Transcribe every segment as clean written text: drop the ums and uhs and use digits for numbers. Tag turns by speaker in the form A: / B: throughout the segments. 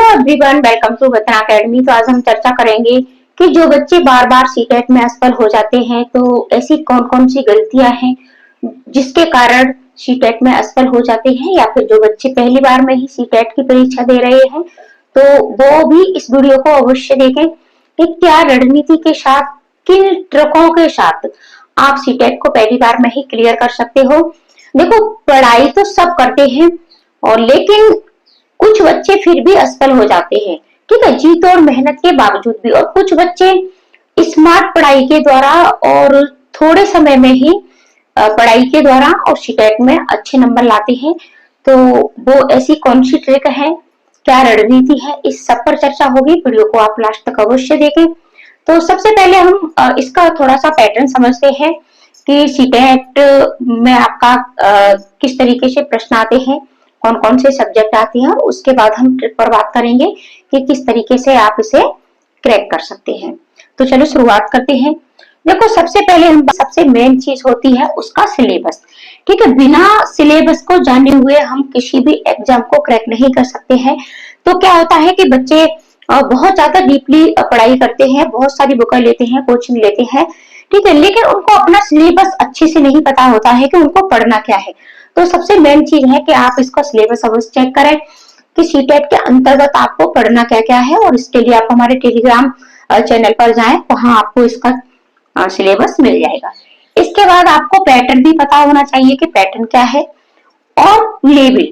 A: Everyone, welcome to वतना academy. तो आज हम चर्चा करेंगे कि जो बच्चे बार बार सीटेट में असफल हो जाते हैं तो ऐसी कौन कौन सी गलतियां हैं जिसके कारण सीटेट में असफल हो जाते हैं, या फिर जो बच्चे पहली बार में ही सीटेट की परीक्षा दे रहे हैं तो वो भी इस वीडियो को अवश्य देखें कि क्या रणनीति के साथ, किन ट्रिकों के साथ आप सीटेट को पहली बार में ही क्लियर कर सकते हो। देखो, पढ़ाई तो सब करते हैं और लेकिन कुछ बच्चे फिर भी असफल हो जाते हैं, ठीक है, जीत और मेहनत के बावजूद भी। और कुछ बच्चे स्मार्ट पढ़ाई के द्वारा और थोड़े समय में ही पढ़ाई के द्वारा और सीटेट में अच्छे नंबर लाते हैं। तो वो ऐसी कौन सी ट्रिक है, क्या रणनीति है, इस सब पर चर्चा होगी। वीडियो को आप लास्ट तक अवश्य देखें। तो सबसे पहले हम इसका थोड़ा सा पैटर्न समझते हैं कि सीटेट में आपका किस तरीके से प्रश्न आते हैं, कौन कौन से सब्जेक्ट आते हैं, और उसके बाद हम ट्रिक पर बात करेंगे कि किस तरीके से आप इसे क्रैक कर सकते हैं। तो चलो शुरुआत करते हैं। देखो, सबसे पहले हम सबसे मेन चीज होती है उसका सिलेबस, ठीक है। बिना सिलेबस को जाने हुए हम किसी भी एग्जाम को क्रैक नहीं कर सकते हैं। तो क्या होता है कि बच्चे बहुत ज्यादा डीपली पढ़ाई करते हैं, बहुत सारी बुकें लेते हैं, कोचिंग लेते हैं, ठीक है, लेकिन उनको अपना सिलेबस अच्छे से नहीं पता होता है कि उनको पढ़ना क्या है। तो सबसे मेन चीज है कि आप इसका सिलेबस अवश्य चेक करें कि सीटेट के अंतर्गत आपको पढ़ना क्या क्या है, और इसके लिए आप हमारे टेलीग्राम चैनल पर जाएं, वहां आपको इसका सिलेबस मिल जाएगा। इसके बाद आपको पैटर्न भी पता होना चाहिए कि पैटर्न क्या है, और लेवल,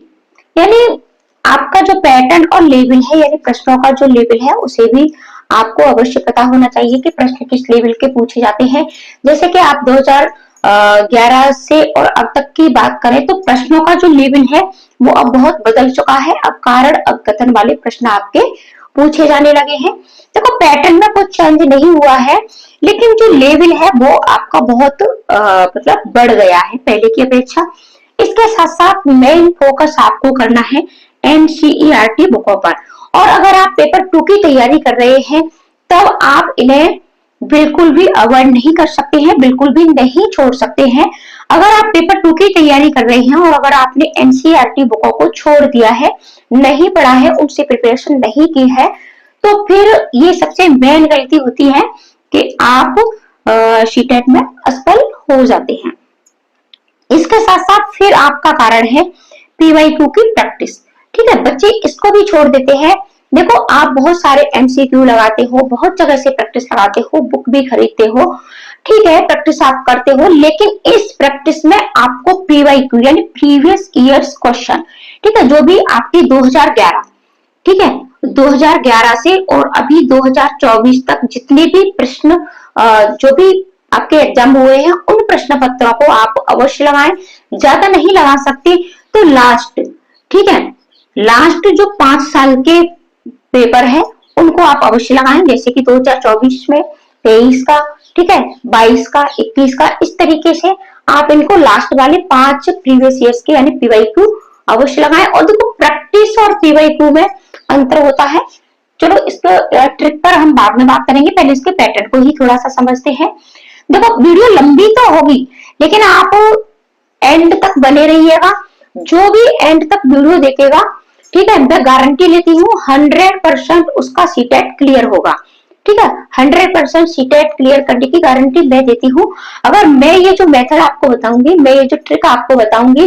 A: यानी आपका जो पैटर्न और लेवल है, यानी प्रश्नों का जो लेवल है उसे भी आपको अवश्य पता होना चाहिए कि प्रश्न किस लेवल के पूछे जाते हैं। जैसे कि आप 2011 से और अब तक की बात करें तो प्रश्नों का जो लेवल है वो अब बहुत बदल चुका है। अब कारण अवकथन वाले प्रश्न आपके पूछे जाने लगे हैं। देखो, पैटर्न में कुछ चेंज नहीं हुआ है, लेकिन जो लेवल है वो आपका बहुत मतलब बढ़ गया है पहले की अपेक्षा। इसके साथ साथ मेन फोकस आपको करना है एनसीईआरटी बुकों पर। और अगर आप पेपर 2 की तैयारी कर रहे हैं तब आप इन्हें बिल्कुल भी अवॉइड नहीं कर सकते हैं, बिल्कुल भी नहीं छोड़ सकते हैं। अगर आप पेपर 2 की तैयारी कर रहे हैं और अगर आपने एनसीईआरटी बुकों को छोड़ दिया है, नहीं पढ़ा है, उनसे प्रिपरेशन नहीं की है, तो फिर ये सबसे मेन गलती होती है कि आप सीटेट में असफल हो जाते हैं। इसके साथ साथ फिर आपका कारण है पीवाईक्यू की प्रैक्टिस, ठीक है। बच्चे इसको भी छोड़ देते हैं। देखो, आप बहुत सारे एमसीक्यू लगाते हो, बहुत जगह से प्रैक्टिस कराते हो, बुक भी खरीदते हो, ठीक है, प्रैक्टिस आप करते हो, लेकिन इस प्रैक्टिस में आपको पीवाईक्यू यानी प्रीवियस ईयर्स क्वेश्चन, ठीक है, जो भी आपकी 2011, ठीक है, 2011 से और अभी 2024 तक जितने भी प्रश्न जो भी आपके एग्जाम हुए हैं उन प्रश्न पत्रों को आप अवश्य लगाएं। ज्यादा नहीं लगा सकते तो लास्ट, ठीक है, लास्ट जो 5 साल के पेपर है उनको आप अवश्य लगाएं। जैसे कि 2024 में 23 का, ठीक है, 22 का, 21 का, इस तरीके से आप इनको लास्ट वाले 5 प्रीवियस ईयर्स के यानी पीवाईक्यू अवश्य लगाएं। और देखो, प्रैक्टिस और पीवाईक्यू में अंतर होता है। चलो, इसके ट्रिक पर हम बाद में बात करेंगे, पहले इसके पैटर्न को ही थोड़ा सा समझते हैं। देखो, वीडियो लंबी तो होगी लेकिन आप एंड तक बने रहिएगा। जो भी एंड तक वीडियो देखेगा, ठीक है, मैं गारंटी लेती हूँ 100% उसका सीटेट क्लियर होगा, ठीक है। 100% सीटेट क्लियर करने की गारंटी मैं देती हूँ। अगर मैं ये जो मेथड आपको बताऊंगी, मैं ये जो ट्रिक आपको बताऊंगी,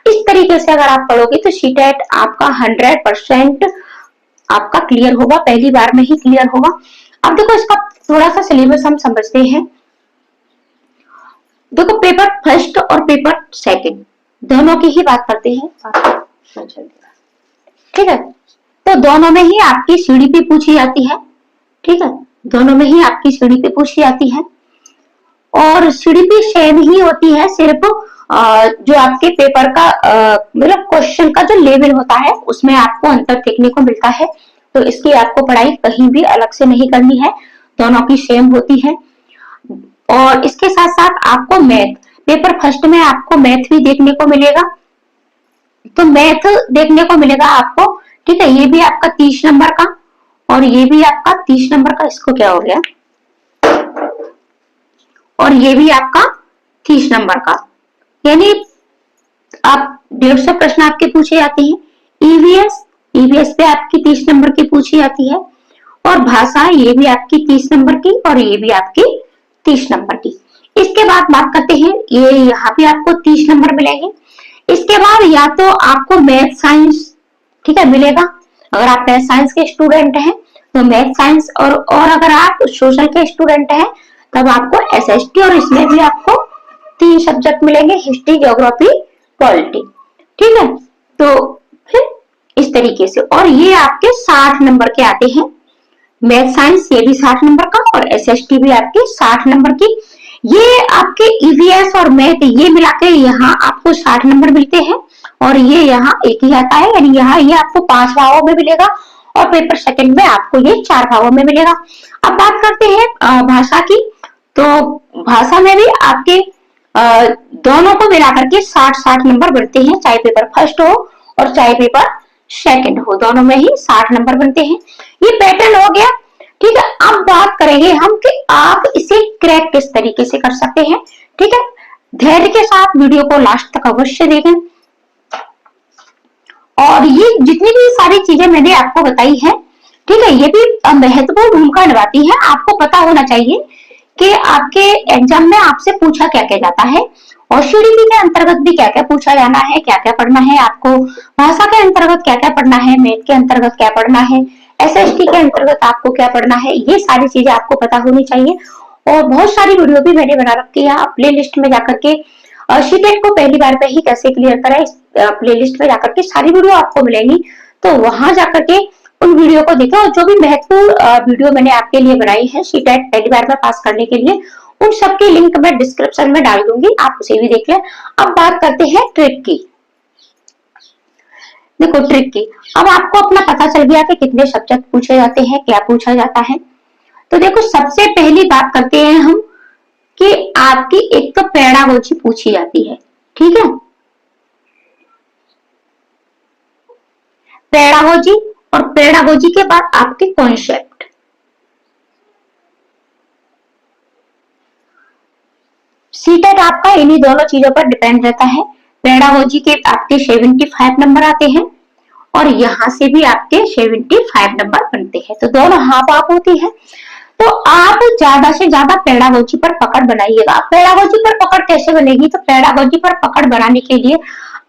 A: इस तरीके से अगर आप पढ़ोगे तो सीटेट आपका 100% आपका क्लियर होगा, पहली बार में ही क्लियर होगा। अब देखो, इसका थोड़ा सा सिलेबस हम समझते हैं। देखो, पेपर फर्स्ट और पेपर सेकंड दोनों की ही बात करते हैं, ठीक है। तो दोनों में ही आपकी सीडीपी पूछी जाती है, ठीक है, दोनों में ही आपकी सीडीपी पूछी जाती है। और सीडीपी सेम ही होती है, सिर्फ जो आपके पेपर का मतलब क्वेश्चन का जो लेवल होता है उसमें आपको अंतर देखने को मिलता है। तो इसकी आपको पढ़ाई कहीं भी अलग से नहीं करनी है, दोनों की सेम होती है। और इसके साथ साथ आपको मैथ, पेपर फर्स्ट में आपको मैथ भी देखने को मिलेगा, तो मैथ देखने को मिलेगा आपको, ठीक है। ये भी आपका 30 नंबर का और ये भी आपका 30 नंबर का, इसको क्या हो गया, और ये भी आपका 30 नंबर का, यानी आप 150 प्रश्न आपके पूछे जाते हैं। ईवीएस, ईवीएस पे आपकी 30 नंबर की पूछी जाती है, और भाषा ये भी आपकी 30 नंबर की और ये भी आपकी 30 नंबर की। इसके बाद बात करते हैं, ये यहाँ पे आपको 30 नंबर मिलेंगे। इसके बाद या तो आपको मैथ साइंस, ठीक है, मिलेगा। अगर आप मैथ साइंस के स्टूडेंट हैं तो मैथ साइंस, और अगर आप सोशल के स्टूडेंट हैं तब आपको एसएसटी, और इसमें भी आपको 3 सब्जेक्ट मिलेंगे, हिस्ट्री, ज्योग्राफी, पॉलिटी। ठीक है, तो फिर इस तरीके से, और ये आपके 60 नंबर के आते हैं। मैथ साइंस ये भी 60 नंबर का, और एसएसटी भी आपकी 60 नंबर की। ये आपके ईवीएस और मैथ ये मिला के यहाँ आपको 60 नंबर मिलते हैं, और ये यहाँ एक ही आता है, यानी यहाँ ये आपको 5 भागों में मिलेगा, और पेपर सेकंड में आपको ये 4 भागों में मिलेगा। अब बात करते हैं भाषा की, तो भाषा में भी आपके दोनों को मिलाकर के 60-60 नंबर बनते हैं, चाहे पेपर फर्स्ट हो और चाहे पेपर सेकंड हो, दोनों में ही 60 नंबर बनते हैं। ये पैटर्न हो गया। ठीक है, अब बात करेंगे हम कि आप इसे क्रैक किस तरीके से कर सकते हैं। ठीक है, धैर्य के साथ वीडियो को लास्ट तक अवश्य देखें, और ये जितनी भी सारी चीजें मैंने आपको बताई है, ठीक है, ये भी महत्वपूर्ण भूमिका निभाती है। आपको पता होना चाहिए कि आपके एग्जाम में आपसे पूछा क्या क्या जाता है, और सीडीपी के अंतर्गत भी क्या क्या पूछा जाना है, क्या क्या पढ़ना है आपको, भाषा के अंतर्गत क्या क्या पढ़ना है, मैथ के अंतर्गत क्या पढ़ना है, एसएसटी के अंतर्गत आपको क्या पढ़ना है, ये सारी चीजें आपको पता होनी चाहिए। और बहुत सारी वीडियो भी मैंने बना रखी है, आप प्ले लिस्ट में जाकर के सीटेट को पहली बार पे ही कैसे क्लियर करें, इस प्ले लिस्ट में जाकर के सारी वीडियो आपको मिलेंगी, तो वहां जाकर के उन वीडियो को देखें। और जो भी महत्वपूर्ण वीडियो मैंने आपके लिए बनाई है सीटेट पहली बार में पास करने के लिए, उन सबकी लिंक मैं डिस्क्रिप्शन में डाल दूंगी, आप उसे भी देख लें। अब बात करते हैं ट्रिक की। देखो ट्रिक की, अब आपको अपना पता चल गया कि कितने सब्जेक्ट पूछे जाते हैं, क्या पूछा जाता है। तो देखो सबसे पहली बात करते हैं हम कि आपकी एक तो पेडागोजी पूछी जाती है। ठीक है, पेडागोजी, और पेडागोजी के बाद आपके कॉन्सेप्ट। सीटेट आपका इन्हीं दोनों चीजों पर डिपेंड रहता है। पेडागोजी के आपके 75 नंबर आते हैं, और यहां से भी आपके 75 नंबर बनते हैं, तो दोनों हाफ हाफ होती है। तो आप ज्यादा से ज्यादा पेडागोजी पर पकड़ बनाइएगा। पेडागोजी पर पकड़ कैसे बनेगी, तो पेडागोजी पर पकड़ बनाने के लिए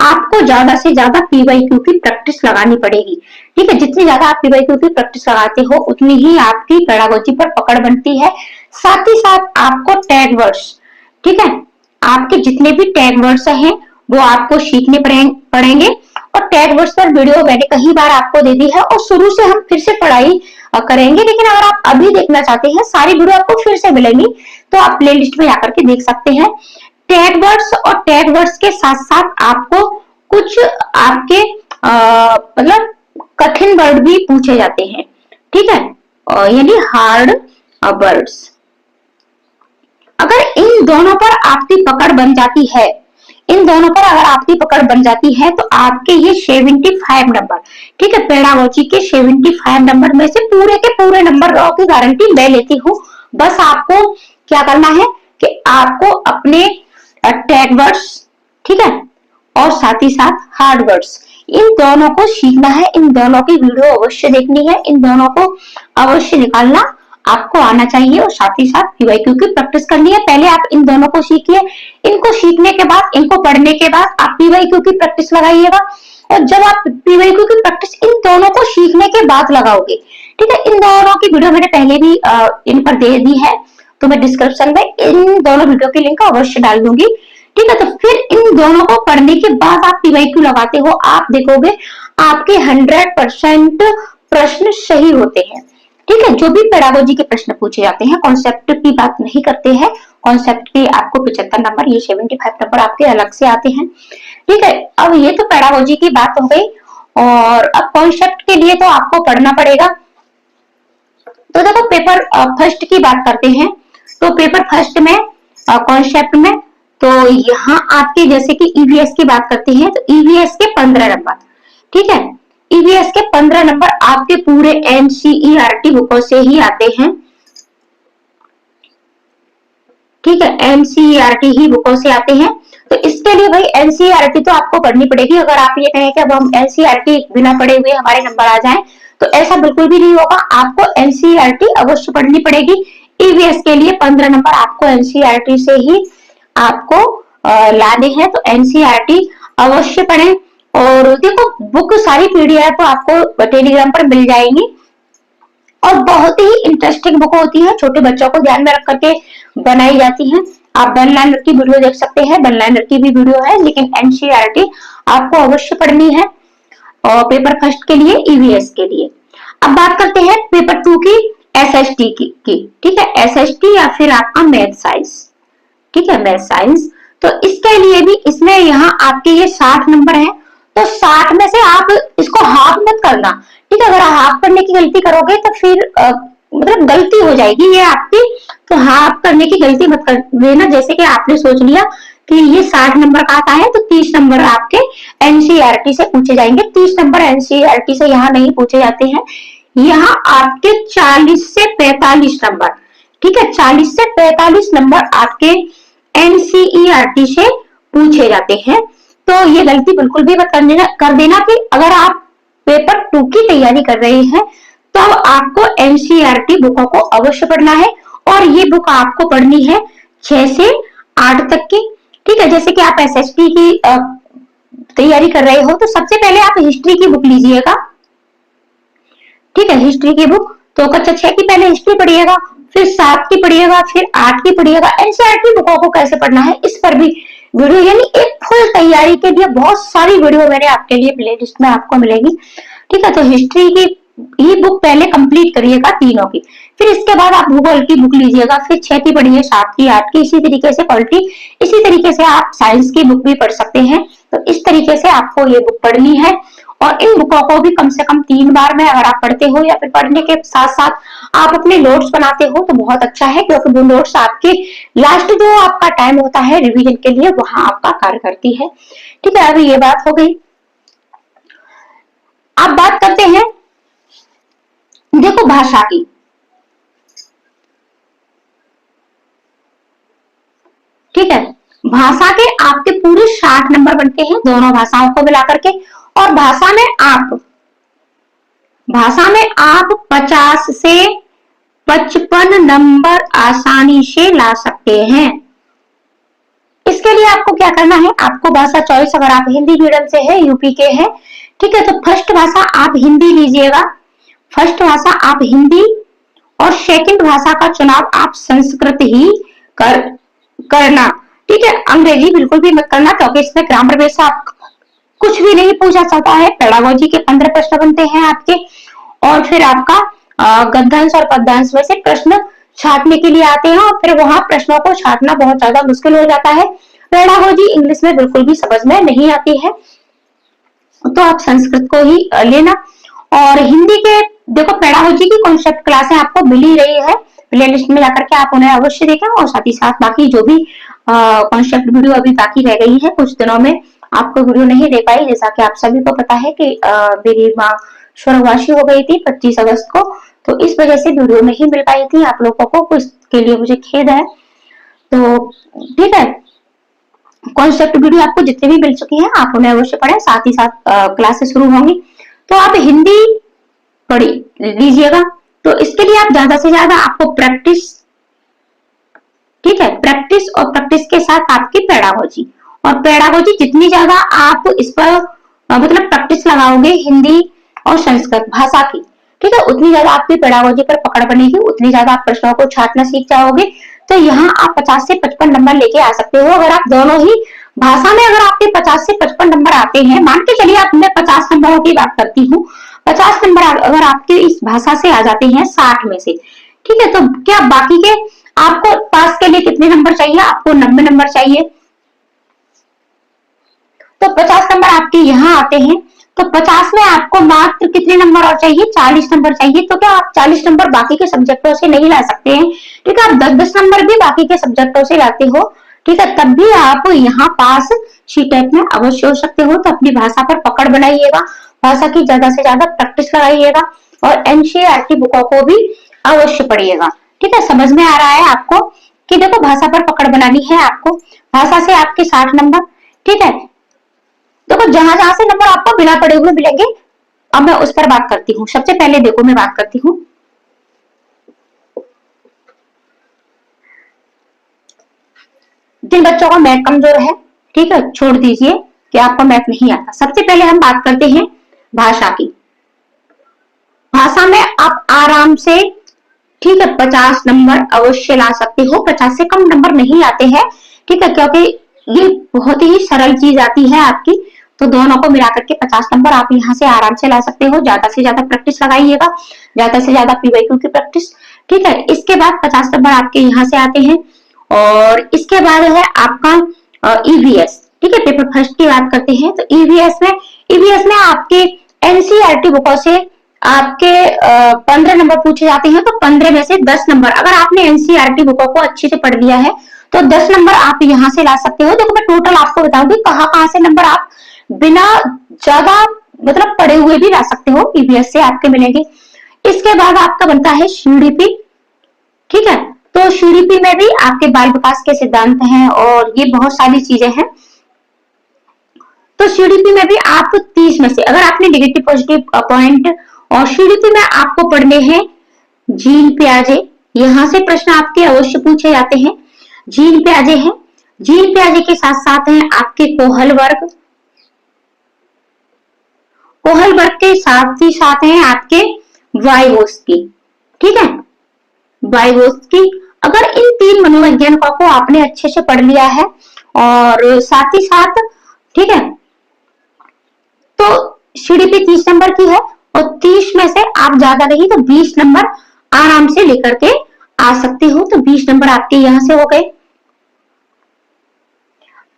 A: आपको ज्यादा से ज्यादा पीवाईक्यू की प्रैक्टिस लगानी पड़ेगी। ठीक है, जितनी ज्यादा आप पीवाईक्यू की प्रैक्टिस लगाते हो उतनी ही आपकी पेडागोजी पर पकड़ बनती है। साथ ही साथ आपको टैग वर्ड्स, ठीक है, आपके जितने भी टैग वर्ड्स हैं वो आपको सीखने पड़ेंगे, और टैग वर्ड्स पर वीडियो मैंने कई बार आपको दे दी है, और शुरू से हम फिर से पढ़ाई करेंगे। लेकिन अगर आप अभी देखना चाहते हैं, सारी वीडियो आपको फिर से मिलेंगी, तो आप प्ले लिस्ट में जाकर के देख सकते हैं। टैग वर्ड्स, और टैग वर्ड्स के साथ साथ आपको कुछ आपके मतलब कठिन वर्ड भी पूछे जाते हैं। ठीक है, यानी हार्ड वर्ड्स। अगर इन दोनों पर आपकी पकड़ बन जाती है, इन दोनों पर अगर आपकी पकड़ बन जाती है, तो आपके ये 75 नंबर, ठीक है, पेडागोजी के 75 नंबर में से पूरे के पूरे नंबर की गारंटी मैं लेती हूँ। बस आपको क्या करना है कि आपको अपने टैग वर्ड्स, ठीक है, और साथ ही साथ हार्ड वर्ड्स, इन दोनों को सीखना है। इन दोनों की वीडियो अवश्य देखनी है, इन दोनों को अवश्य निकालना आपको आना चाहिए, और साथ ही साथ पीवाईक्यू की प्रैक्टिस करनी है। पहले आप इन दोनों को सीखिए, इनको सीखने के बाद, इनको पढ़ने के बाद आप पीवाईक्यू की प्रैक्टिस लगाइएगा। और जब आप पीवाईक्यू की प्रैक्टिस इन दोनों को सीखने के बाद लगाओगे, ठीक है, इन दोनों की वीडियो मैंने पहले भी इन पर दे दी है, तो मैं डिस्क्रिप्शन में इन दोनों वीडियो की लिंक अवश्य डाल दूंगी। ठीक है, तो फिर इन दोनों को पढ़ने के बाद आप पीवाईक्यू लगाते हो, आप देखोगे आपके 100% प्रश्न सही होते हैं। ठीक है, जो भी पेडागोजी के प्रश्न पूछे जाते हैं, कॉन्सेप्ट की बात नहीं करते हैं, कॉन्सेप्ट के आपको 75 नंबर, ये 75 नंबर आपके अलग से आते हैं। ठीक है, अब ये तो पेडागोजी की बात हो गई, और अब कॉन्सेप्ट के लिए तो आपको पढ़ना पड़ेगा। तो देखो पेपर फर्स्ट की बात करते हैं, तो पेपर फर्स्ट में कॉन्सेप्ट में, तो यहाँ आपके जैसे कि ईवीएस की बात करते हैं, तो ईवीएस के 15 नंबर, ठीक है, ईवीएस के 15 नंबर आपके पूरे एनसीईआरटी बुकों से ही आते हैं। ठीक है, एनसीईआरटी ही बुकों से आते हैं। तो इसके लिए भाई एनसीईआरटी तो आपको पढ़नी पड़ेगी। अगर आप ये कहें कि अब हम एनसीईआरटी बिना पढ़े हुए हमारे नंबर आ जाएं, तो ऐसा बिल्कुल भी नहीं होगा। आपको एनसीईआरटी अवश्य पढ़नी पड़ेगी। ईवीएस के लिए 15 नंबर आपको एनसीईआरटी से ही आपको लाने हैं, तो एनसीईआरटी अवश्य पढ़ें। और देखो बुक सारी पीडीएफ तो आपको टेलीग्राम पर मिल जाएंगी और बहुत ही इंटरेस्टिंग बुक होती है, छोटे बच्चों को ध्यान में रख करके बनाई जाती है। आप बनलाइनर की वीडियो देख सकते हैं, बनलाइनर की भी वीडियो है, लेकिन एनसीईआरटी आपको अवश्य पढ़नी है और पेपर फर्स्ट के लिए, ईवीएस के लिए। अब बात करते हैं पेपर 2 की, एसएसटी की। ठीक है, एसएसटी या फिर आपका मैथ साइंस। ठीक है, मैथ साइंस। तो इसके लिए भी इसमें यहाँ आपके ये 60 नंबर है, तो 60 में से आप इसको हाफ मत करना। ठीक है, अगर हाफ करने की गलती करोगे तो फिर मतलब गलती हो जाएगी ये आपकी, तो हाफ करने की गलती मत कर देना। जैसे कि आपने सोच लिया कि ये 60 नंबर का आता है, तो 30 नंबर आपके एनसीईआरटी से पूछे जाएंगे। 30 नंबर एनसीईआरटी से यहाँ नहीं पूछे जाते हैं, यहाँ आपके 40 से 45 नंबर, ठीक है, 40 से 45 नंबर आपके एनसीईआरटी से पूछे जाते हैं। तो ये गलती बिल्कुल भी मत कर देना कि अगर आप पेपर 2 की तैयारी कर रहे हैं तो आपको एनसीईआरटी बुकों को अवश्य पढ़ना है, और ये बुक आपको पढ़नी है 6 से 8 तक की। ठीक है, जैसे कि आप एसएसटी की तैयारी कर रहे हो, तो सबसे पहले आप हिस्ट्री की बुक लीजिएगा। ठीक है, हिस्ट्री की बुक तो कक्षा 6 की पहले हिस्ट्री पढ़िएगा, फिर 7 की पढ़िएगा, फिर 8 की पढ़िएगा। एनसीईआरटी बुकों को कैसे पढ़ना है इस पर भी वीडियो, यानी एक फुल तैयारी के लिए बहुत सारी वीडियो मैंने आपके लिए प्लेलिस्ट में आपको मिलेगी। ठीक है, तो हिस्ट्री की ही बुक पहले कंप्लीट करिएगा तीनों की, फिर इसके बाद आप भूगोल की बुक लीजिएगा, फिर 6 की पढ़िए, 7 की, 8 की, इसी तरीके से पॉलिटी, इसी तरीके से आप साइंस की बुक भी पढ़ सकते हैं। तो इस तरीके से आपको ये बुक पढ़नी है, और इन बुकों को भी कम से कम 3 बार में अगर आप पढ़ते हो, या फिर पढ़ने के साथ साथ आप अपने नोट्स बनाते हो तो बहुत अच्छा है, क्योंकि वो नोट्स आपके लास्ट जो आपका टाइम होता है रिवीजन के लिए, वहां आपका कार्य करती है। ठीक है, अभी ये बात हो गई। अब बात करते हैं देखो भाषा की। ठीक है, भाषा के आपके पूरे 60 नंबर बनते हैं दोनों भाषाओं को मिलाकर के, और भाषा में आप 50 से 55 नंबर आसानी से ला सकते हैं। इसके लिए आपको क्या करना है, आपको भाषा चॉइस, अगर आप हिंदी मीडियम से है, यूपी के हैं, ठीक है, तो फर्स्ट भाषा आप हिंदी लीजिएगा, फर्स्ट भाषा आप हिंदी, और सेकंड भाषा का चुनाव आप संस्कृत ही करना। ठीक है, अंग्रेजी बिल्कुल भी मत करना, क्योंकि इसमें ग्रामर बेस आप कुछ भी नहीं पूछा जाता है। पेडागोजी के 15 प्रश्न बनते हैं आपके, और फिर आपका गद्यांश और पद्यांश में से प्रश्न छाटने के लिए आते हैं, और फिर वहां प्रश्नों को छाटना बहुत ज्यादा मुश्किल हो जाता है। पेडागोजी इंग्लिश में बिल्कुल भी समझ में नहीं आती है, तो आप संस्कृत को ही लेना। और हिंदी के देखो पेडागोजी की कॉन्सेप्ट क्लासें आपको मिल ही रही है, प्लेलिस्ट में जाकर के आप उन्हें अवश्य देखें, और साथ ही साथ बाकी जो भी कॉन्सेप्ट वीडियो अभी बाकी रह गई है, कुछ दिनों में आपको वीडियो नहीं दे पाई, जैसा कि आप सभी को पता है कि मेरी माँ स्वर्गवासी हो गई थी 25 अगस्त को, तो इस वजह से वीडियो नहीं मिल पाई थी आप लोगों को, इसके लिए मुझे खेद है। तो ठीक है, कॉन्सेप्ट वीडियो आपको जितने भी मिल चुकी है आप उन्हें अवश्य पढ़ें, साथ ही साथ क्लासेस शुरू होंगी, तो आप हिंदी पढ़ी लीजिएगा। तो इसके लिए आप ज्यादा से ज्यादा आपको प्रैक्टिस, ठीक है, प्रैक्टिस, और प्रैक्टिस के साथ आपकी पेडागोजी, और पेडागोजी जितनी ज्यादा आप इस पर मतलब प्रैक्टिस लगाओगे हिंदी और संस्कृत भाषा की, ठीक है, उतनी ज्यादा आपकी पेडागोजी पर पकड़ बनेगी, उतनी ज्यादा आप प्रश्नों को छाटना सीख जाओगे। तो यहाँ आप 50 से 55 नंबर लेके आ सकते हो। अगर आप दोनों ही भाषा में अगर आपके 50 से 55 नंबर आते हैं, मान के चलिए आप, मैं 50 नंबरों की बात करती हूँ, 50 नंबर अगर आपके इस भाषा से आ जाते हैं 60 में से, ठीक है, तो क्या बाकी के आपको पास के लिए कितने नंबर चाहिए, आपको 90 नंबर चाहिए, तो 50 नंबर आपके यहाँ आते हैं, तो 50 में आपको मात्र कितने नंबर और चाहिए, 40 नंबर चाहिए। तो क्या आप 40 नंबर बाकी के सब्जेक्टों से नहीं ला सकते हैं, ठीक है, आप 10-10 नंबर भी बाकी के सब्जेक्टों से लाते हो, ठीक है, तब भी आप यहाँ पास सीटेट में अवश्य हो सकते हो। तो अपनी भाषा पर पकड़ बनाइएगा, भाषा की ज्यादा से ज्यादा प्रैक्टिस लगाइएगा, और एनसीईआरटी बुकों को भी अवश्य पढ़िएगा। ठीक है, समझ में आ रहा है आपको कि देखो भाषा पर पकड़ बनानी है आपको, भाषा से आपके 60 नंबर, ठीक है। देखो जहां जहां से नंबर आपको बिना पढ़े हुए मिलेंगे, अब मैं उस पर बात करती हूँ। सबसे पहले देखो मैं बात करती हूँ जिन बच्चों का मैथ कमजोर है, ठीक है, छोड़ दीजिए कि आपको मैथ नहीं आता। सबसे पहले हम बात करते हैं भाषा की। भाषा में आप आराम से, ठीक है, 50 नंबर अवश्य ला सकते हो। 50 से कम नंबर नहीं आते हैं, ठीक है, क्योंकि ये बहुत ही सरल चीज आती है आपकी। तो दोनों को मिलाकर के 50 नंबर आप यहाँ से आराम से ला सकते हो। ज्यादा से ज्यादा प्रैक्टिस लगाइएगा, ज्यादा से ज्यादा पीवाईक्यू की प्रैक्टिस, ठीक है। इसके बाद 50 नंबर आपके यहाँ से आते हैं। और इसके बाद है आपका ईवीएस, ठीक है, पेपर फर्स्ट की बात करते हैं। तो ईवीएस में आपके एनसीईआरटी बुकों से आपके 15 नंबर पूछे जाते हैं। तो 15 में से 10 नंबर, अगर आपने एनसीईआरटी बुकों को अच्छे से पढ़ लिया है तो 10 नंबर आप यहाँ से ला सकते हो। देखो मैं टोटल आपको बताऊंगी कहाँ से नंबर आप बिना ज्यादा मतलब पढ़े हुए भी ला सकते हो, ईवीएस से आपके मिलेंगे। इसके बाद आपका बनता है सीडीपी, ठीक है। तो सीडीपी में भी आपके बाल विकास के सिद्धांत हैं और ये बहुत सारी चीजें हैं। तो सीडीपी में भी आप 30 में से, अगर आपने नेगेटिव पॉजिटिव पॉइंट, और सीडीपी में आपको पढ़ने हैं जीन पियाजे। यहां से प्रश्न आपके अवश्य पूछे जाते हैं। जीन पियाजे हैं, जीन पियाजे के साथ साथ हैं आपके कोहल वर्ग, कोहल वर्ग के साथ ही साथ हैं आपके वाइगोत्स्की, ठीक है, वाइगोत्स्की। अगर इन 3 मनोवैज्ञानिकों को आपने अच्छे से पढ़ लिया है और साथ ही साथ, ठीक है, तो सीडीपी 30 नंबर की है और 30 में से आप ज्यादा नहीं तो 20 नंबर आराम से लेकर के आ सकते हो। तो 20 नंबर आपके यहां से हो गए।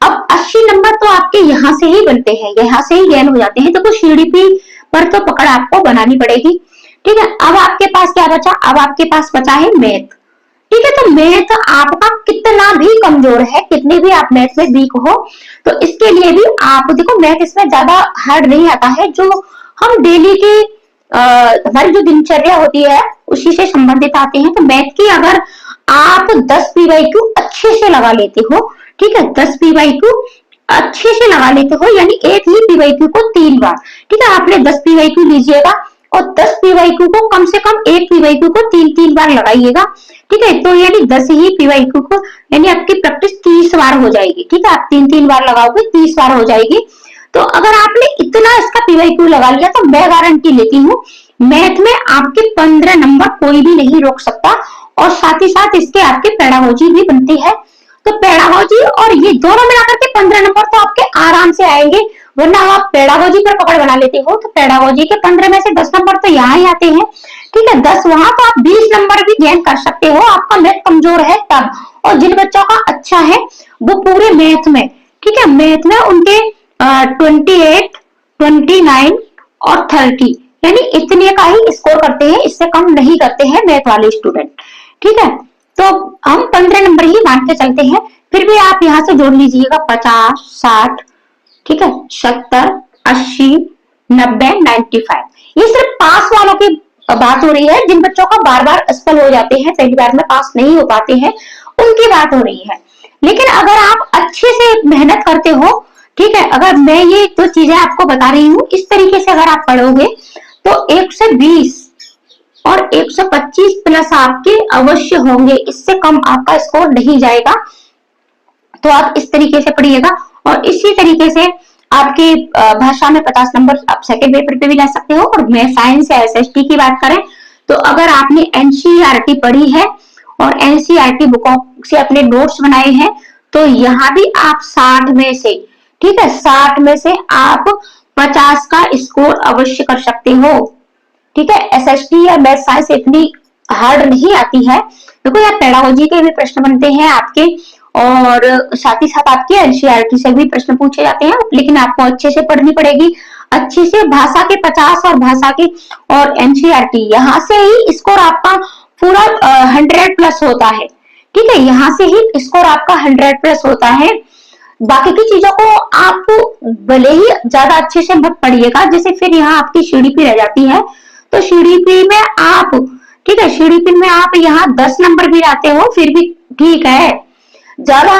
A: अब 80 नंबर तो आपके यहां से ही बनते हैं, यहां से ही गेन हो जाते हैं। तो सीडीपी पर तो पकड़ आपको बनानी पड़ेगी, ठीक है। अब आपके पास क्या बचा, अब आपके पास बचा है मैथ, ठीक है। तो मैथ आपका कितना भी कमजोर है, कितने भी आप मैथ में वीक हो, तो इसके लिए भी आप देखो मैथ इसमें ज्यादा हार्ड नहीं आता है। जो हम डेली की हमारी जो दिनचर्या होती है उसी से संबंधित आते हैं। तो मैथ की अगर आप 10 पीवाईक्यू अच्छे से लगा लेते हो, ठीक है, 10 पीवाईक्यू अच्छे से लगा लेते हो, यानी एक ही पीवाईक्यू को 3 बार, ठीक है, आपने 10 पीवाईक्यू लीजिएगा और 10 पीवाईक्यू को कम से कम एक पीवाईक्यू को 3-3 बार लगाइएगा, ठीक है। तो यानी 10 ही पीवाईक्यू को, यानी आपकी प्रैक्टिस 30 बार हो जाएगी, ठीक है। आप 3-3 बार लगाओगे 30 बार हो जाएगी। तो अगर आपने इतना इसका पीवाईक्यू लगा लिया तो मैं गारंटी लेती हूँ मैथ में आपके 15 नंबर कोई भी नहीं रोक सकता। और साथ ही साथ इसके आपके पेडागोजी भी बनती है। तो पेडागोजी और ये दोनों मिलाकर के 15 नंबर तो आपके आराम से आएंगे। वरना आप पेडागोजी पर पकड़ बना लेते हो तो पेडागोजी के 15 में से 10 नंबर तो यहाँ ही आते हैं, ठीक है, 10 वहां, तो आप 20 नंबर भी गेन कर सकते हो। आपका मैथ कमजोर है तब। और जिन बच्चों का अच्छा है वो पूरे मैथ में, ठीक है, मैथ में उनके 28, 29 और 30 यानी इतने का ही स्कोर करते हैं, इससे कम नहीं करते हैं मैथ वाले स्टूडेंट, ठीक है। तो हम 15 नंबर ही मान के चलते हैं। फिर भी आप यहाँ से जोड़ लीजिएगा 50, 60, ठीक है, 70, 80, 90, 95। ये सिर्फ पास वालों की बात हो रही है। जिन बच्चों का बार बार असफल हो जाते हैं, पहली बार में पास नहीं हो पाते हैं, उनकी बात हो रही है। लेकिन अगर आप अच्छे से मेहनत करते हो, ठीक है, अगर मैं ये जो चीजें आपको बता रही हूँ इस तरीके से अगर आप पढ़ोगे तो 120 और 125 प्लस आपके अवश्य होंगे, इससे कम आपका स्कोर नहीं जाएगा। तो आप इस तरीके से पढ़िएगा। और इसी तरीके से आपके भाषा में 50 नंबर आप सेकेंड पेपर पे भी ला सकते हो। और मैं साइंस या एसएसटी की बात करें तो अगर आपने एनसीईआरटी पढ़ी है और एनसीईआरटी बुकों से अपने नोट्स बनाए हैं तो यहाँ भी आप 60 में से, ठीक है, 60 में से आप 50 का स्कोर अवश्य कर सकते हो, ठीक है। एसएसटी या मैथ साइंस इतनी हार्ड नहीं आती है। देखो यहाँ पेडागोजी के भी प्रश्न बनते हैं आपके और साथ ही साथ आपके एनसीईआरटी से भी प्रश्न पूछे जाते हैं। लेकिन आपको अच्छे से पढ़नी पड़ेगी, अच्छे से भाषा के 50 और भाषा के और एनसीईआरटी, यहाँ से ही स्कोर आपका पूरा 100 प्लस होता है, ठीक है, यहाँ से ही स्कोर आपका 100 प्लस होता है। बाकी की चीजों को आप भले ही ज्यादा अच्छे से मत पढ़िएगा, जैसे फिर यहाँ आपकी सीडीपी रह जाती है। तो सीडीपी में आप, ठीक है, सीडीपी में आप यहाँ 10 नंबर भी लाते हो फिर भी ठीक है। ज्यादा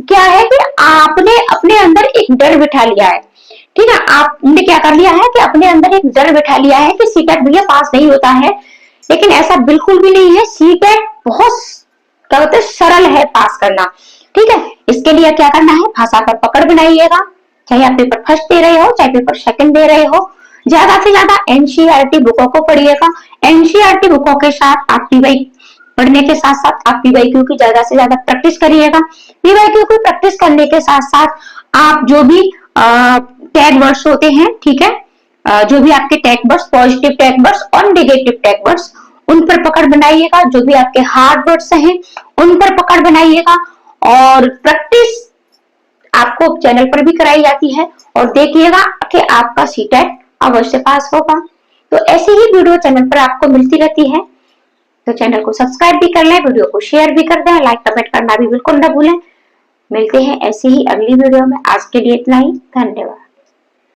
A: क्या है कि आपने अपने अंदर एक डर बिठा लिया है, ठीक है, आपने क्या कर लिया है कि अपने अंदर एक डर बिठा लिया है कि सीटेट भैया पास नहीं होता है, लेकिन ऐसा बिल्कुल भी नहीं है। सीटेट बहुत क्या होता है, सरल है पास करना, ठीक है। इसके लिए क्या करना है, भाषा पर पकड़ बनाइएगा, चाहे आप पेपर फर्स्ट दे रहे हो चाहे पेपर सेकंड दे रहे हो। ज्यादा से ज्यादा एनसीईआरटी बुकों को पढ़िएगा। एनसीईआरटी बुकों के साथ आप पीवाई पढ़ने के साथ साथ आप पीवाईक्यू की ज्यादा से ज्यादा प्रैक्टिस करिएगा। पीवाईक्यू की प्रैक्टिस करने के साथ साथ आप जो भी टैग वर्ड्स होते हैं, ठीक है, जो भी आपके tag words, positive tag words और नेगेटिव टैग वर्ड्स, उन पर पकड़ बनाइएगा। जो भी आपके हार्ड वर्ड्स हैं उन पर पकड़ बनाइएगा। और प्रैक्टिस आपको चैनल पर भी कराई जाती है, और देखिएगा कि आपका सीटेट अवश्य पास होगा। तो ऐसी ही वीडियो चैनल पर आपको मिलती रहती है, तो चैनल को सब्सक्राइब भी कर लें, वीडियो को शेयर भी कर दें, लाइक कमेंट करना भी बिल्कुल ना भूलें। मिलते हैं ऐसी ही अगली वीडियो में। आज के लिए इतना ही, धन्यवाद।